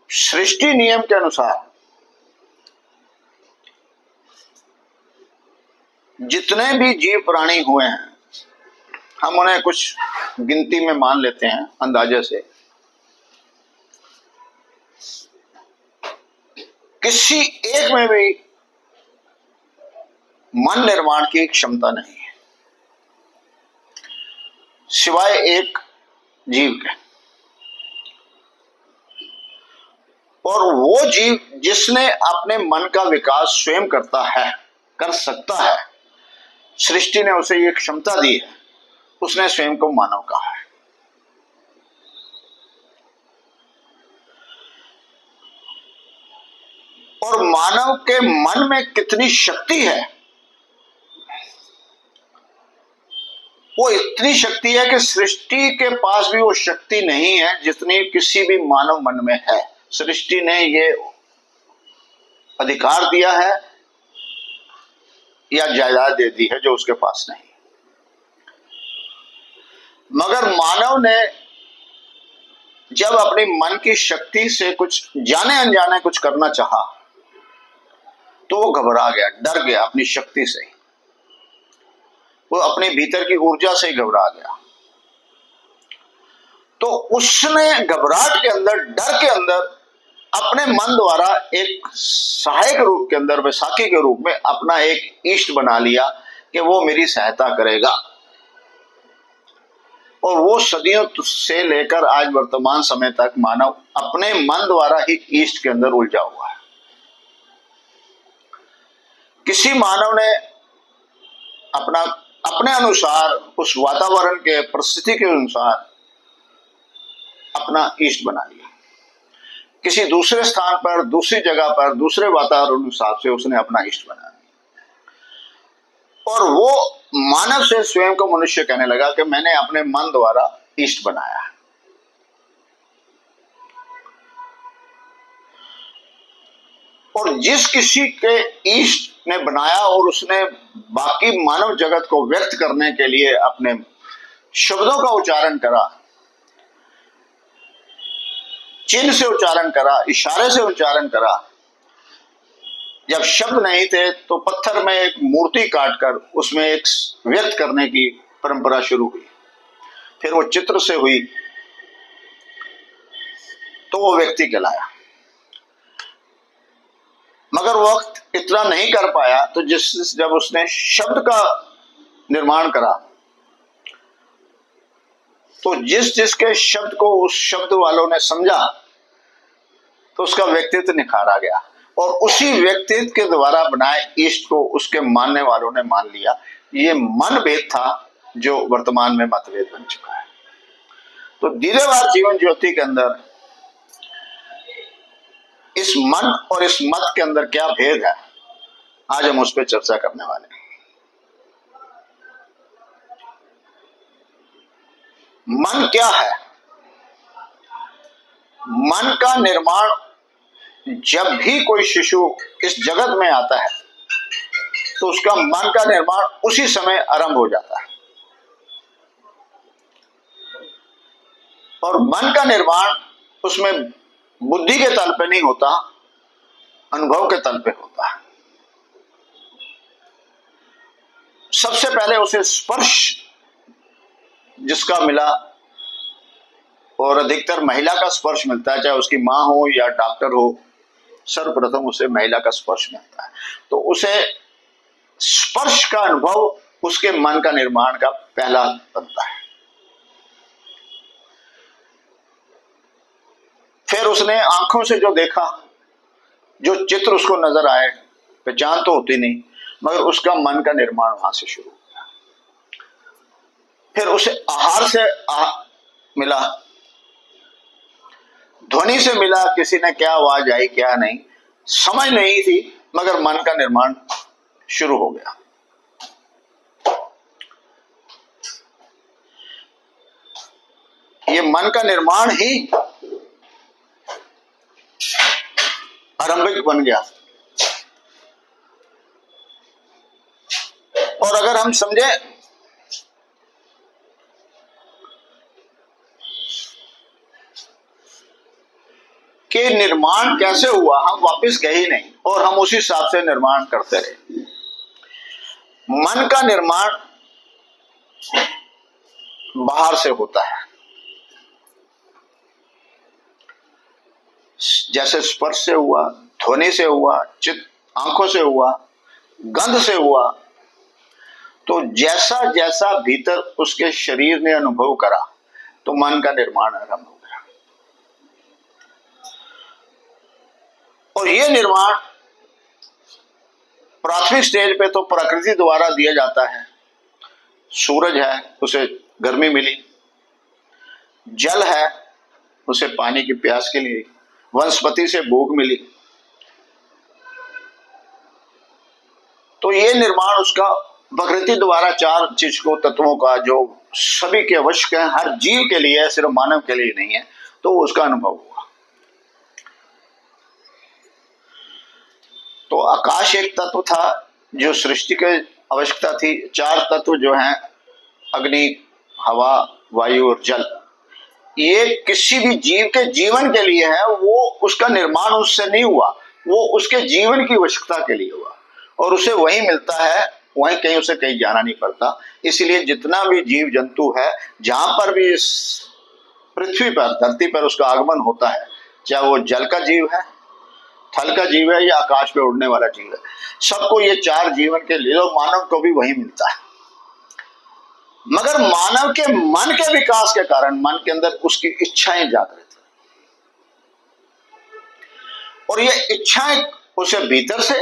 सृष्टि नियम के अनुसार जितने भी जीव प्राणी हुए हैं, हम उन्हें कुछ गिनती में मान लेते हैं अंदाजे से, किसी एक में भी मन निर्माण की क्षमता नहीं है सिवाय एक जीव के। और वो जीव जिसने अपने मन का विकास स्वयं कर सकता है, सृष्टि ने उसे ये क्षमता दी है, उसने स्वयं को मानव कहा है। और मानव के मन में कितनी शक्ति है, वो इतनी शक्ति है कि सृष्टि के पास भी वो शक्ति नहीं है जितनी किसी भी मानव मन में है। सृष्टि ने ये अधिकार दिया है या जायदाद दे दी है जो उसके पास नहीं। मगर मानव ने जब अपनी मन की शक्ति से कुछ जाने अनजाने कुछ करना चाहा तो वो घबरा गया, डर गया अपनी शक्ति से, वो अपने भीतर की ऊर्जा से ही घबरा गया। तो उसने घबराहट के अंदर, डर के अंदर अपने मन द्वारा एक सहायक रूप के अंदर, बैसाखी के रूप में अपना एक इष्ट बना लिया कि वो मेरी सहायता करेगा। और वो सदियों से लेकर आज वर्तमान समय तक मानव अपने मन द्वारा ही इष्ट के अंदर उलझा हुआ है। किसी मानव ने अपने अनुसार, उस वातावरण के परिस्थिति के अनुसार अपना इष्ट बना लिया। किसी दूसरे स्थान पर, दूसरी जगह पर, दूसरे वातावरण अनुसार से उसने अपना इष्ट बना लिया। और वो मानव से स्वयं को मनुष्य कहने लगा कि मैंने अपने मन द्वारा इष्ट बनाया। और जिस किसी के इष्ट ने बनाया और उसने बाकी मानव जगत को व्यक्त करने के लिए अपने शब्दों का उच्चारण करा, चिन्ह से उच्चारण करा, इशारे से उच्चारण करा। जब शब्द नहीं थे तो पत्थर में एक मूर्ति काटकर उसमें एक व्यक्त करने की परंपरा शुरू हुई। फिर वो चित्र से हुई तो वो व्यक्ति कहलाया। मगर वक्त इतना नहीं कर पाया तो जब उसने शब्द का निर्माण करा तो जिसके शब्द को उस शब्द वालों ने समझा तो उसका व्यक्तित्व निखारा गया। और उसी व्यक्तित्व के द्वारा बनाए इष्ट को उसके मानने वालों ने मान लिया। ये मन भेद था जो वर्तमान में मतभेद बन चुका है। तो धीरेवार जीवन ज्योति के अंदर इस मन और इस मत के अंदर क्या भेद है, आज हम उस पर चर्चा करने वाले हैं। मन क्या है? मन का निर्माण जब भी कोई शिशु इस जगत में आता है तो उसका मन का निर्माण उसी समय आरंभ हो जाता है। और मन का निर्माण उसमें बुद्धि के तल पे नहीं होता, अनुभव के तल पे होता है। सबसे पहले उसे स्पर्श जिसका मिला, और अधिकतर महिला का स्पर्श मिलता है, चाहे उसकी माँ हो या डॉक्टर हो, सर्वप्रथम उसे महिला का स्पर्श मिलता है। तो उसे स्पर्श का अनुभव उसके मन का निर्माण का पहला बनता है। फिर उसने आंखों से जो देखा, जो चित्र उसको नजर आए, पहचान तो होती नहीं, मगर उसका मन का निर्माण वहां से शुरू हो गया। फिर उसे आहार से मिला, ध्वनि से मिला, किसी ने क्या आवाज आई क्या नहीं समझ नहीं थी, मगर मन का निर्माण शुरू हो गया। ये मन का निर्माण ही आरंभिक बन गया। और अगर हम समझे कि निर्माण कैसे हुआ हम वापस गए ही नहीं और हम उसी हिसाब से निर्माण करते रहे। मन का निर्माण बाहर से होता है, जैसे स्पर्श से हुआ, ध्वनि से हुआ, आंखों से हुआ, गंध से हुआ। तो जैसा जैसा भीतर उसके शरीर ने अनुभव करा तो मन का निर्माण आरंभ हो गया। और यह निर्माण प्राथमिक स्टेज पे तो प्रकृति द्वारा दिया जाता है। सूरज है, उसे गर्मी मिली, जल है, उसे पानी की प्यास के लिए, वनस्पति से भूख मिली। तो ये निर्माण उसका प्रकृति द्वारा चार चीज को, तत्वों का, जो सभी के आवश्यक है, हर जीव के लिए है, सिर्फ मानव के लिए नहीं है, तो उसका अनुभव हुआ। तो आकाश एक तत्व था जो सृष्टि के आवश्यकता थी। चार तत्व जो हैं, अग्नि, हवा, वायु और जल, ये किसी भी जीव के जीवन के लिए है। वो उसका निर्माण उससे नहीं हुआ, वो उसके जीवन की आवश्यकता के लिए हुआ और उसे वही मिलता है, वहीं कहीं उसे कहीं जाना नहीं पड़ता। इसलिए जितना भी जीव जंतु है, जहां पर भी इस पृथ्वी पर, धरती पर उसका आगमन होता है, चाहे वो जल का जीव है, थल का जीव है या आकाश पे उड़ने वाला जीव है, सबको ये चार जीवन के लिए, और मानव को भी वही मिलता है। मगर मानव के मन के विकास के कारण मन के अंदर उसकी इच्छाएं जागृत, और ये इच्छाएं उसे भीतर से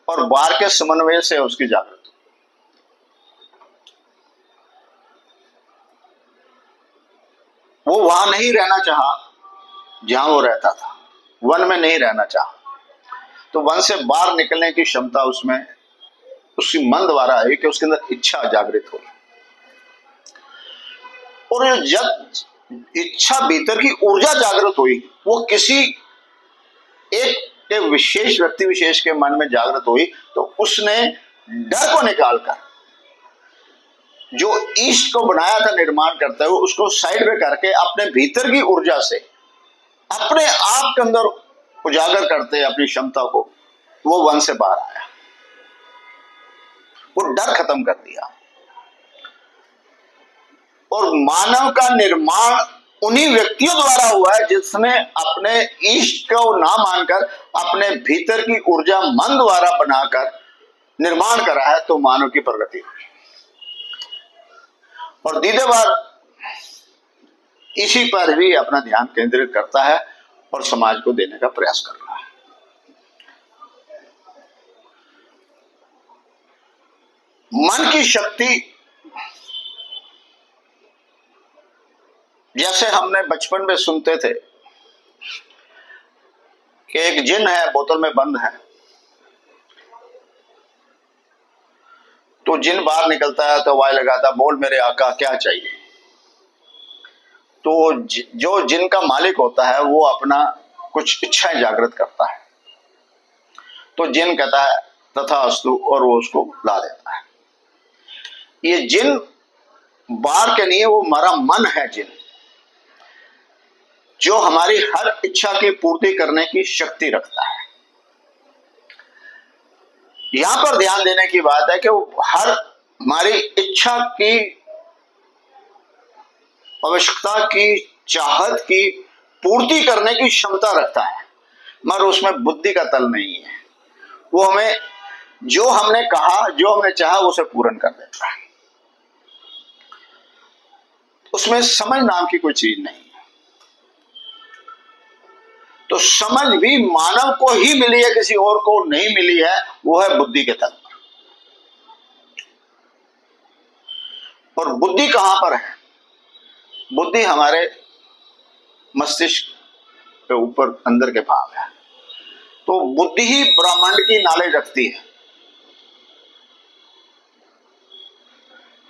और बाहर के समन्वय से उसकी जागृत। वो वहां नहीं रहना चाहा जहां वो रहता था, वन में नहीं रहना चाहा, तो वन से बाहर निकलने की क्षमता उसमें उसी मन द्वारा है कि उसके अंदर इच्छा जागृत हो। और जब इच्छा, भीतर की ऊर्जा जागृत हुई, वो किसी एक विशेष व्यक्ति विशेष के मन में जागृत हुई, तो उसने डर को निकालकर जो ईस्ट को बनाया था निर्माण करते हुए, उसको साइड में करके अपने भीतर की ऊर्जा से अपने आप के अंदर उजागर करते अपनी क्षमता को, वो वन से बाहर आया, वो डर खत्म कर दिया। और मानव का निर्माण उन्हीं व्यक्तियों द्वारा हुआ है जिसने अपने ईष्ट को ना मानकर अपने भीतर की ऊर्जा मन द्वारा बनाकर निर्माण करा है, तो मानव की प्रगति हुई। और धीरे बार इसी पर भी अपना ध्यान केंद्रित करता है और समाज को देने का प्रयास कर रहा है। मन की शक्ति, जैसे हमने बचपन में सुनते थे कि एक जिन है, बोतल में बंद है, तो जिन बाहर निकलता है तो आवाज लगाता, बोल मेरे आका क्या चाहिए। तो जो जिन का मालिक होता है वो अपना कुछ इच्छाएं जागृत करता है, तो जिन कहता है तथास्तु, और वो उसको ला देता है। ये जिन बाहर के नहीं है, वो हमारा मन है जिन, जो हमारी हर इच्छा की पूर्ति करने की शक्ति रखता है। यहां पर ध्यान देने की बात है कि हर हमारी इच्छा की, आवश्यकता की, चाहत की पूर्ति करने की क्षमता रखता है, मगर उसमें बुद्धि का तल नहीं है। वो हमें जो हमने कहा, जो हमने चाहा, उसे पूर्ण कर देता है। उसमें समझ नाम की कोई चीज नहीं है। तो समझ भी मानव को ही मिली है, किसी और को नहीं मिली है, वो है बुद्धि के तल पर। और बुद्धि कहां पर है? बुद्धि हमारे मस्तिष्क के ऊपर अंदर के भाग है। तो बुद्धि ही ब्रह्मांड की नॉलेज रखती है।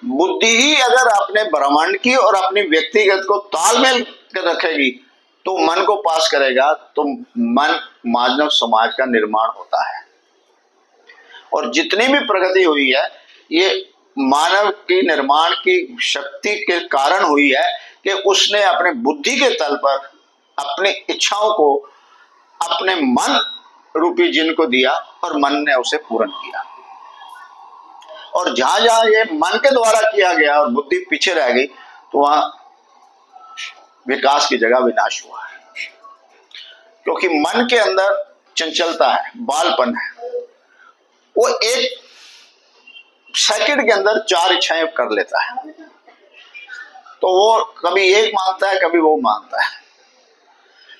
बुद्धि ही अगर अपने ब्रह्मांड की और अपनी व्यक्तिगत को तालमेल कर रखेगी तो मन को पास करेगा, तो मन मानव समाज का निर्माण होता है। और जितनी भी प्रगति हुई है, ये मानव की निर्माण की शक्ति के कारण हुई है कि उसने अपने बुद्धि के तल पर अपनी इच्छाओं को अपने मन रूपी जिन को दिया और मन ने उसे पूर्ण किया। और जहां जहां ये मन के द्वारा किया गया और बुद्धि पीछे रह गई तो वहां विकास की जगह विनाश हुआ है, क्योंकि मन के अंदर चंचलता है, बालपन है। वो एक सेकंड के अंदर 4 इच्छाएं कर लेता है, तो वो कभी एक मानता है, कभी वो मानता है,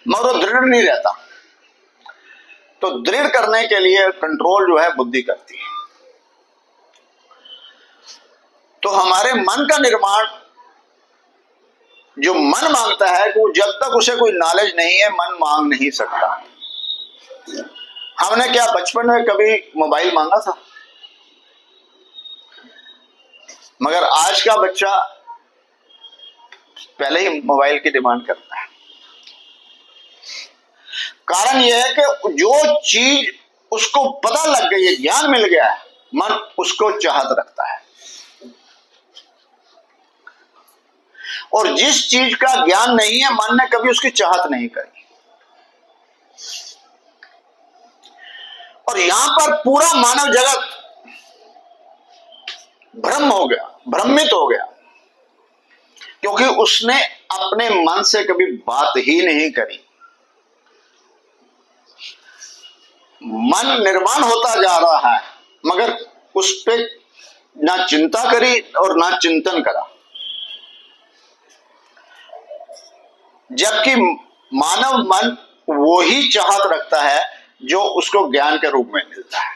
मगर वो दृढ़ नहीं रहता। तो दृढ़ करने के लिए कंट्रोल जो है बुद्धि करती है। तो हमारे मन का निर्माण, जो मन मांगता है, वो जब तक उसे कोई नॉलेज नहीं है मन मांग नहीं सकता। हमने क्या बचपन में कभी मोबाइल मांगा था? मगर आज का बच्चा पहले ही मोबाइल की डिमांड करता है। कारण यह है कि जो चीज उसको पता लग गई है, ज्ञान मिल गया है, मन उसको चाहत रखता है। और जिस चीज का ज्ञान नहीं है मन ने कभी उसकी चाहत नहीं करी। और यहां पर पूरा मानव जगत भ्रम हो गया, भ्रमित हो गया, क्योंकि उसने अपने मन से कभी बात ही नहीं करी। मन निर्माण होता जा रहा है मगर उस पे ना चिंता करी और ना चिंतन करा। जबकि मानव मन वो ही चाहत रखता है जो उसको ज्ञान के रूप में मिलता है।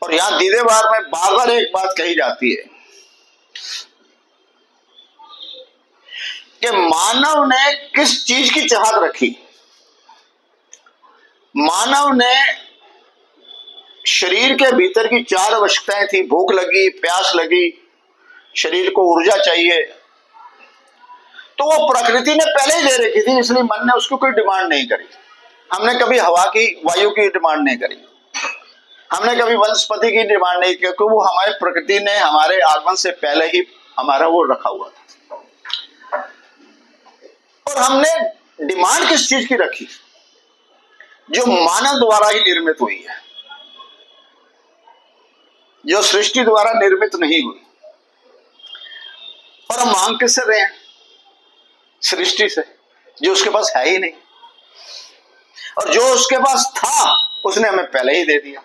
और यहां दीदेवार में बार-बार एक बात कही जाती है कि मानव ने किस चीज की चाहत रखी। मानव ने शरीर के भीतर की 4 आवश्यकताएं थी, भूख लगी, प्यास लगी, शरीर को ऊर्जा चाहिए, तो वो प्रकृति ने पहले ही दे रखी थी, इसलिए मन ने उसको कोई डिमांड नहीं करी। हमने कभी हवा की, वायु की डिमांड नहीं करी, हमने कभी वनस्पति की डिमांड नहीं की, क्योंकि वो हमारे प्रकृति ने हमारे आगमन से पहले ही हमारा वो रखा हुआ था। और हमने डिमांड किस चीज की रखी? जो मानव द्वारा ही निर्मित हुई है, जो सृष्टि द्वारा निर्मित नहीं हुई। और हम मांग किससे रहे हैं? सृष्टि से, जो उसके पास है ही नहीं। और जो उसके पास था उसने हमें पहले ही दे दिया।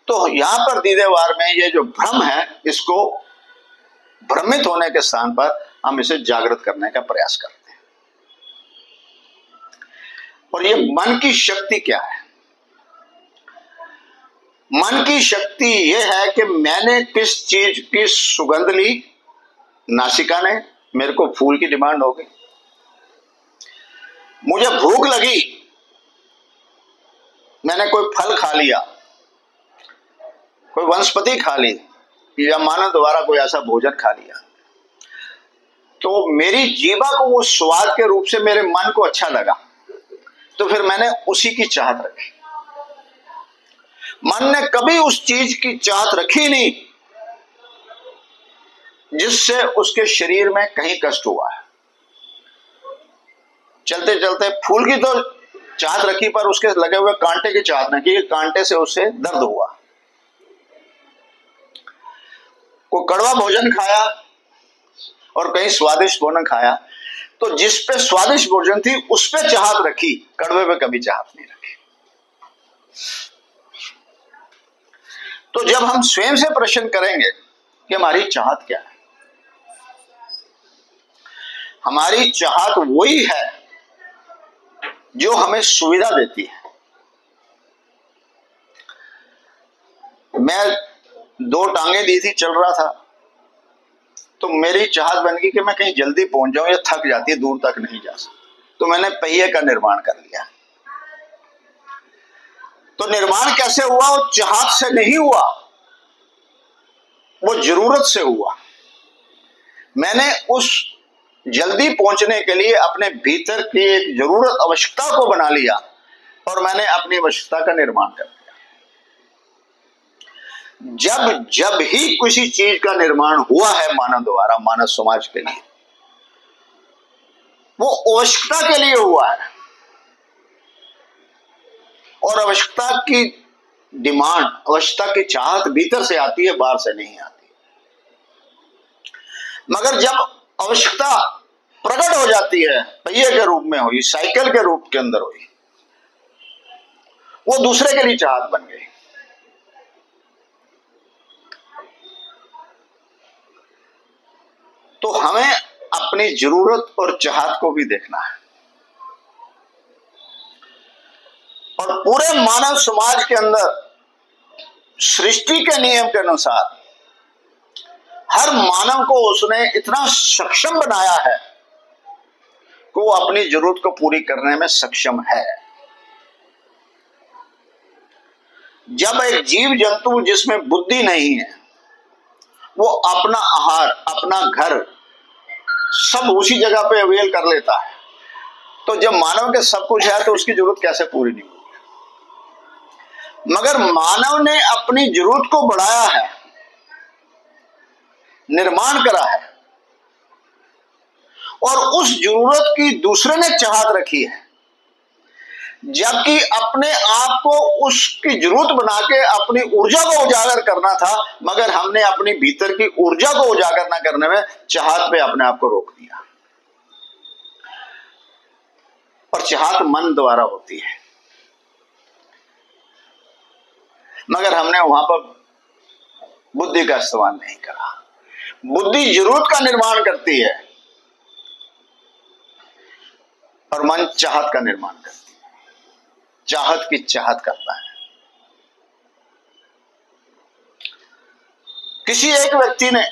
तो यहां पर दीदेवार में ये जो भ्रम है, इसको भ्रमित होने के स्थान पर हम इसे जागृत करने का प्रयास करते हैं। और ये मन की शक्ति क्या है? मन की शक्ति ये है कि मैंने किस चीज की सुगंध ली, नासिका ने, मेरे को फूल की डिमांड हो गई। मुझे भूख लगी, मैंने कोई फल खा लिया, कोई वनस्पति खा ली, या मानव द्वारा कोई ऐसा भोजन खा लिया, तो मेरी जीवा को वो स्वाद के रूप से मेरे मन को अच्छा लगा, तो फिर मैंने उसी की चाहत रखी। मन ने कभी उस चीज की चाहत रखी नहीं जिससे उसके शरीर में कहीं कष्ट हुआ है। चलते चलते फूल की तो चाहत रखी, पर उसके लगे हुए कांटे की चाहत नहीं की, कांटे से उसे दर्द हुआ। को कड़वा भोजन खाया और कहीं स्वादिष्ट भोजन खाया, तो जिस पे स्वादिष्ट भोजन थी उस पे चाहत रखी, कड़वे पे कभी चाहत नहीं रखी। तो जब हम स्वयं से प्रश्न करेंगे कि हमारी चाहत क्या है, हमारी चाहत वही है जो हमें सुविधा देती है। मैं 2 टांगे दी थी, चल रहा था, तो मेरी चाहत बन गई कि मैं कहीं जल्दी पहुंच जाऊं, या थक जाती है, दूर तक नहीं जा सकता, तो मैंने पहिए का निर्माण कर लिया। तो निर्माण कैसे हुआ? वो चाहत से नहीं हुआ, वो जरूरत से हुआ। मैंने उस जल्दी पहुंचने के लिए अपने भीतर की एक जरूरत, आवश्यकता को बना लिया और मैंने अपनी आवश्यकता का निर्माण कर दिया। जब ही किसी चीज का निर्माण हुआ है मानव द्वारा, मानव समाज के लिए, वो आवश्यकता के लिए हुआ है, और आवश्यकता की डिमांड, आवश्यकता की चाहत भीतर से आती है, बाहर से नहीं आती। मगर जब आवश्यकता प्रकट हो जाती है, पहिए के रूप में हुई, साइकिल के रूप के अंदर हुई, वो दूसरे के लिए चाहत बन गई। तो हमें अपनी जरूरत और चाहत को भी देखना है। और पूरे मानव समाज के अंदर सृष्टि के नियम के अनुसार हर मानव को उसने इतना सक्षम बनाया है कि वो अपनी जरूरत को पूरी करने में सक्षम है। जब एक जीव जंतु जिसमें बुद्धि नहीं है, वो अपना आहार, अपना घर सब उसी जगह पे अवेल कर लेता है, तो जब मानव के सब कुछ है तो उसकी जरूरत कैसे पूरी नहीं होगी? मगर मानव ने अपनी जरूरत को बढ़ाया है, निर्माण करा है, और उस जरूरत की दूसरे ने चाहत रखी है, जबकि अपने आप को उसकी जरूरत बना के अपनी ऊर्जा को उजागर करना था, मगर हमने अपनी भीतर की ऊर्जा को उजागर न करने में चाहत पे अपने आप को रोक दिया। और चाहत मन द्वारा होती है, मगर हमने वहां पर बुद्धि का इस्तेमाल नहीं करा। बुद्धि जरूरत का निर्माण करती है और मन चाहत का निर्माण करती है, चाहत की चाहत करता है। किसी एक व्यक्ति ने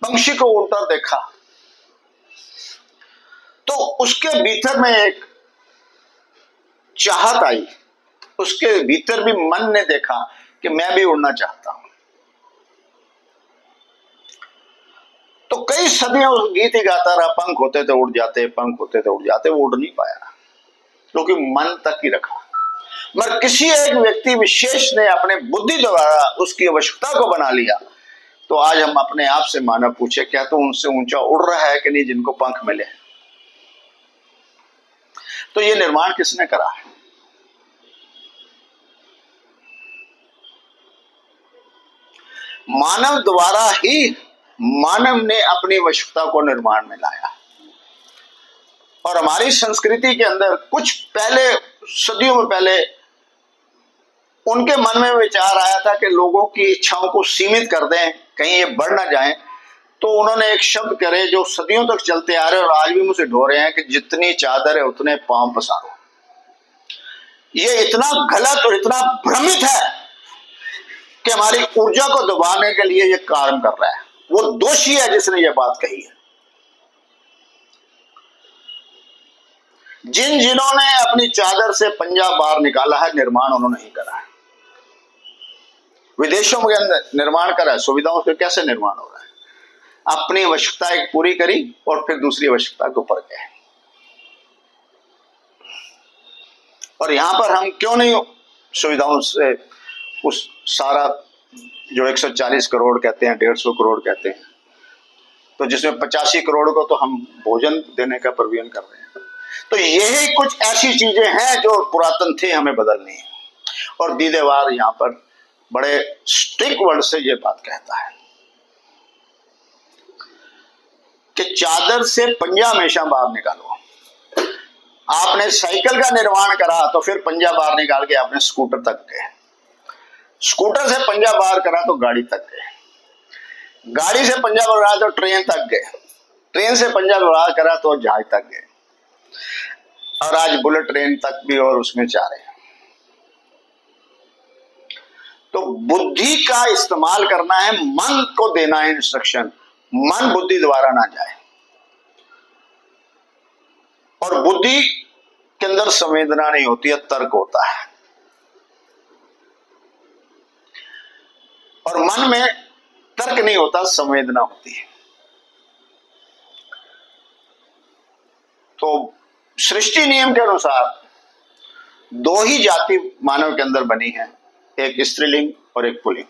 पंछी को उड़ता देखा, तो उसके भीतर में एक चाहत आई, उसके भीतर भी मन ने देखा कि मैं भी उड़ना चाहता हूं। तो कई सदियों उस गीत ही गाता रहा, पंख होते थे उड़ जाते, पंख होते थे उड़ जाते, वो उड़ नहीं पाया क्योंकि मन तक ही रखा। मगर किसी एक व्यक्ति विशेष ने अपने बुद्धि द्वारा उसकी आवश्यकता को बना लिया। तो आज हम अपने आप से मानव पूछे, क्या तो उनसे ऊंचा उड़ रहा है कि नहीं जिनको पंख मिले? तो ये निर्माण किसने करा है? मानव द्वारा ही मानव ने अपनी आवश्यकता को निर्माण में लाया। और हमारी संस्कृति के अंदर कुछ पहले, सदियों में पहले, उनके मन में विचार आया था कि लोगों की इच्छाओं को सीमित कर दें, कहीं ये बढ़ ना जाएं। तो उन्होंने एक शब्द करे जो सदियों तक चलते आ रहे और आज भी मुझे ढो रहे हैं कि जितनी चादर है उतने पांव पसारो। ये इतना गलत और इतना भ्रमित है कि हमारी ऊर्जा को दबाने के लिए ये कार्य कर रहा है। वो दोषी है जिसने ये बात कही है। जिन्होंने अपनी चादर से पंजा बाहर निकाला है, निर्माण उन्होंने ही करा है। विदेशों के अंदर निर्माण करा है, सुविधाओं से कैसे निर्माण हो रहा है? अपनी आवश्यकता एक पूरी करी और फिर दूसरी आवश्यकता के ऊपर गए। और यहां पर हम क्यों नहीं सुविधाओं से उस सारा जो 140 करोड़ कहते हैं, 150 करोड़ कहते हैं, तो जिसमें 85 करोड़ को तो हम भोजन देने का प्रबंधन कर रहे हैं। तो यही कुछ ऐसी चीजें हैं जो पुरातन थे, हमें बदलनी है। और दीदेवार यहाँ पर बड़े स्ट्रिक्ट वर्ड से ये बात कहता है कि चादर से पंजा हमेशा बाहर निकालो। आपने साइकिल का निर्माण करा तो फिर पंजा बाहर निकाल के आपने स्कूटर तक गए, स्कूटर से पंजा बाहर करा तो गाड़ी तक गए, गाड़ी से पंजा बाहर तो ट्रेन तक गए, ट्रेन से पंजा बाहर करा तो जहाज तक गए, और आज बुलेट ट्रेन तक भी और उसमें जा रहे हैं। तो बुद्धि का इस्तेमाल करना है, मन को देना है इंस्ट्रक्शन, मन बुद्धि द्वारा ना जाए। और बुद्धि के अंदर संवेदना नहीं होती है, तर्क होता है। और मन में तर्क नहीं होता, संवेदना होती है। तो सृष्टि नियम के अनुसार दो ही जाति मानव के अंदर बनी है, एक स्त्रीलिंग और एक पुल्लिंग।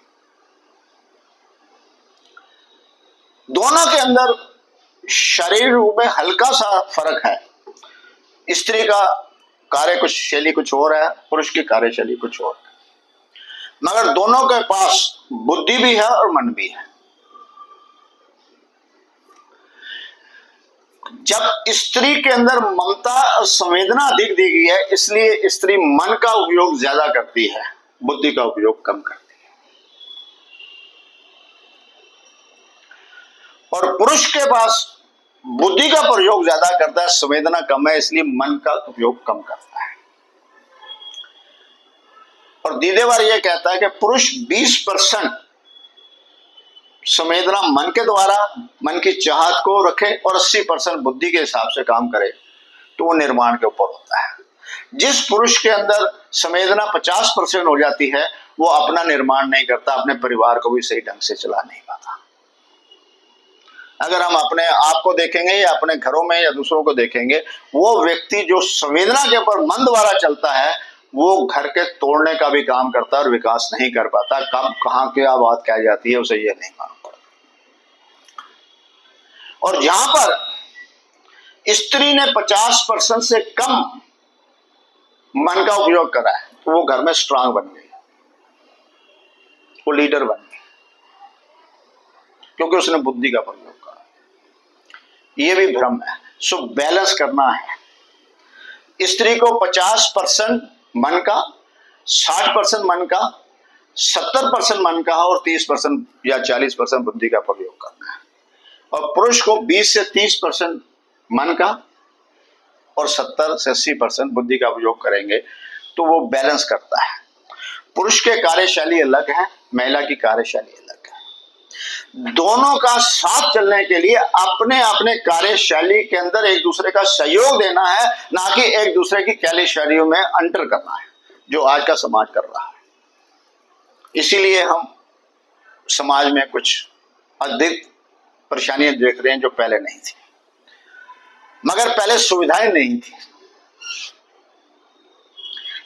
दोनों के अंदर शरीर रूप में हल्का सा फर्क है। स्त्री का कार्य कुछ शैली कुछ और है, पुरुष की कार्यशैली कुछ और है, मगर दोनों के पास बुद्धि भी है और मन भी है। जब स्त्री के अंदर ममता और संवेदना अधिक दी गई है, इसलिए स्त्री मन का उपयोग ज्यादा करती है, बुद्धि का उपयोग कम करती है। और पुरुष के पास बुद्धि का प्रयोग ज्यादा करता है, संवेदना कम है, इसलिए मन का उपयोग कम करता है। और दीदेवार यह कहता है कि पुरुष 20% संवेदना मन के द्वारा मन की चाहत को रखे और 80% बुद्धि के हिसाब से काम करे, तो वो निर्माण के ऊपर होता है। जिस पुरुष के अंदर संवेदना 50% हो जाती है, वो अपना निर्माण नहीं करता, अपने परिवार को भी सही ढंग से चला नहीं पाता। अगर हम अपने आप को देखेंगे या अपने घरों में या दूसरों को देखेंगे, वो व्यक्ति जो संवेदना के ऊपर मन द्वारा चलता है, वो घर के तोड़ने का भी काम करता है और विकास नहीं कर पाता। कब कहां क्या बात कह जाती है उसे ये नहीं मालूम पड़ता। और जहां पर स्त्री ने 50% से कम मन का उपयोग करा है, तो वो घर में स्ट्रांग बन गई, वो लीडर बन गई, क्योंकि उसने बुद्धि का प्रयोग करा। ये भी भ्रम है। सो बैलेंस करना है। स्त्री को 50% मन का, 60% मन का, 70% मन का और 30% या 40% बुद्धि का प्रयोग करना है। और पुरुष को 20 से 30% मन का और 70 से 80% बुद्धि का उपयोग करेंगे, तो वो बैलेंस करता है। पुरुष के कार्यशैली अलग है, महिला की कार्यशैली अलग है। दोनों का साथ चलने के लिए अपने अपने कार्यशैली के अंदर एक दूसरे का सहयोग देना है, ना कि एक दूसरे की कार्यशैलियों में अंतर करना है, जो आज का समाज कर रहा है। इसीलिए हम समाज में कुछ अधिक परेशानियां देख रहे हैं जो पहले नहीं थी। मगर पहले सुविधाएं नहीं थी,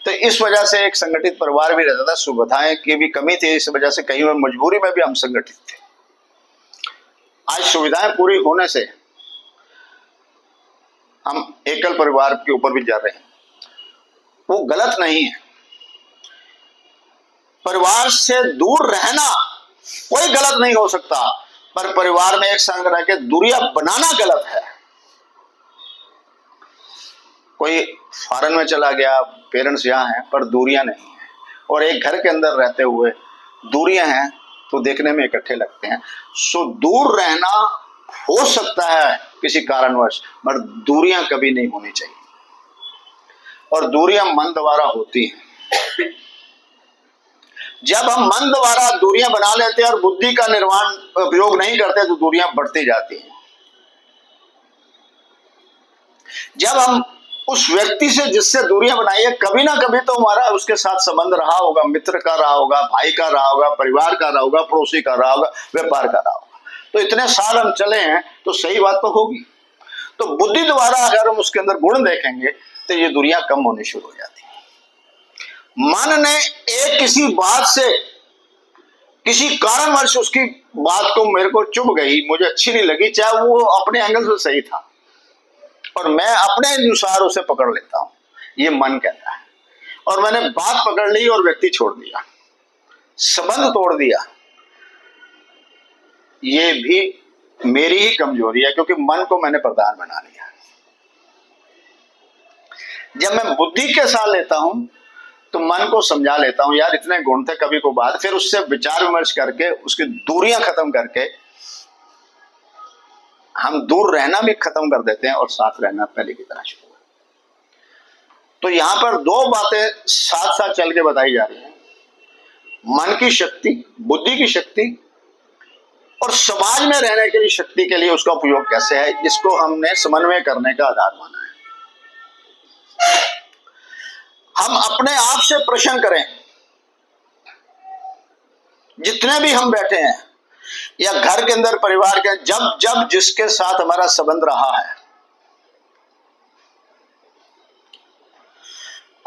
तो इस वजह से एक संगठित परिवार भी रहता था, सुविधाएं की भी कमी थी, इस वजह से कहीं मजबूरी में भी हम संगठित थे। आज सुविधाएं पूरी होने से हम एकल परिवार के ऊपर भी जा रहे हैं। वो गलत नहीं है, परिवार से दूर रहना कोई गलत नहीं हो सकता, पर परिवार में एक संग रह के दूरियां बनाना गलत है। कोई फॉरेन में चला गया, पेरेंट्स यहाँ हैं पर दूरियां नहीं है, और एक घर के अंदर रहते हुए दूरियां हैं तो देखने में इकट्ठे लगते हैं। सो दूर रहना हो सकता है किसी कारणवश, पर दूरियां कभी नहीं होनी चाहिए। और दूरियां मन द्वारा होती हैं। जब हम मन द्वारा दूरियां बना लेते हैं और बुद्धि का निर्माण उपयोग नहीं करते, तो दूरियां बढ़ती जाती हैं। जब हम उस व्यक्ति से जिससे दूरियां बनाई है, कभी ना कभी तो हमारा उसके साथ संबंध रहा होगा, मित्र का रहा होगा, भाई का रहा होगा, परिवार का रहा होगा, पड़ोसी का रहा होगा, व्यापार का रहा होगा, तो इतने साल हम चले हैं तो सही बात तो होगी। तो बुद्धि द्वारा अगर हम उसके अंदर गुण देखेंगे तो ये दूरियां कम होनी शुरू हो जाती है। मन ने एक किसी बात से, किसी कारणवश उसकी बात को मेरे को चुभ गई, मुझे अच्छी नहीं लगी, चाहे वो अपने एंगल से सही था, और मैं अपने अनुसार उसे पकड़ लेता हूं, ये मन कहता है। और मैंने बात पकड़ ली और व्यक्ति छोड़ दिया, संबंध तोड़ दिया। ये भी मेरी ही कमजोरी है, क्योंकि मन को मैंने प्रधान बना लिया। जब मैं बुद्धि के साथ लेता हूं तो मन को समझा लेता हूं, यार इतने गुण थे कभी को बात, फिर उससे विचार विमर्श करके उसकी दूरियां खत्म करके हम दूर रहना भी खत्म कर देते हैं और साथ रहना पहले की तरह शुरू। तो यहां पर दो बातें साथ साथ चल के बताई जा रही हैं, मन की शक्ति, बुद्धि की शक्ति, और समाज में रहने के लिए शक्ति के लिए उसका उपयोग कैसे है, इसको हमने समन्वय करने का आधार माना है। हम अपने आप से प्रश्न करें, जितने भी हम बैठे हैं या घर के अंदर परिवार के, जब जब जिसके साथ हमारा संबंध रहा है,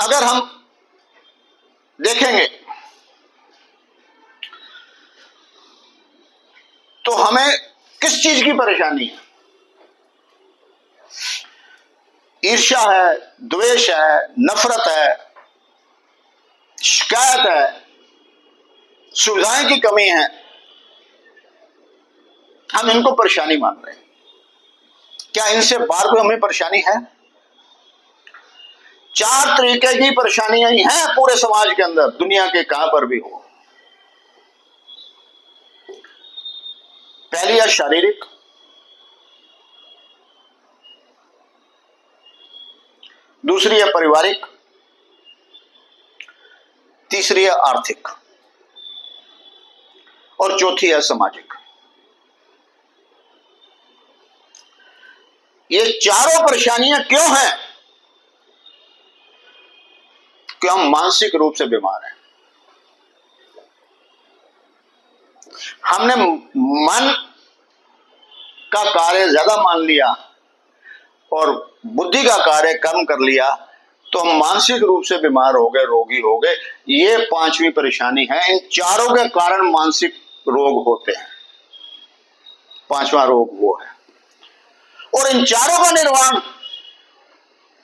अगर हम देखेंगे तो हमें किस चीज की परेशानी है। ईर्ष्या है, द्वेष है, नफरत है, शिकायत है, सुविधाएं की कमी है, हम इनको परेशानी मान रहे हैं। क्या इनसे बाहर कोई हमें परेशानी है? 4 तरीके की परेशानियां ही हैं पूरे समाज के अंदर, दुनिया के कहां पर भी हो। पहली है शारीरिक, दूसरी है पारिवारिक, तीसरी है आर्थिक और चौथी है सामाजिक। ये चारों परेशानियां क्यों हैं? कि हम मानसिक रूप से बीमार हैं। हमने मन का कार्य ज्यादा मान लिया और बुद्धि का कार्य कम कर लिया, तो हम मानसिक रूप से बीमार हो गए, रोगी हो गए। ये 5वीं परेशानी है। इन चारों के कारण मानसिक रोग होते हैं। 5वां रोग वो है। और इन चारों का निर्माण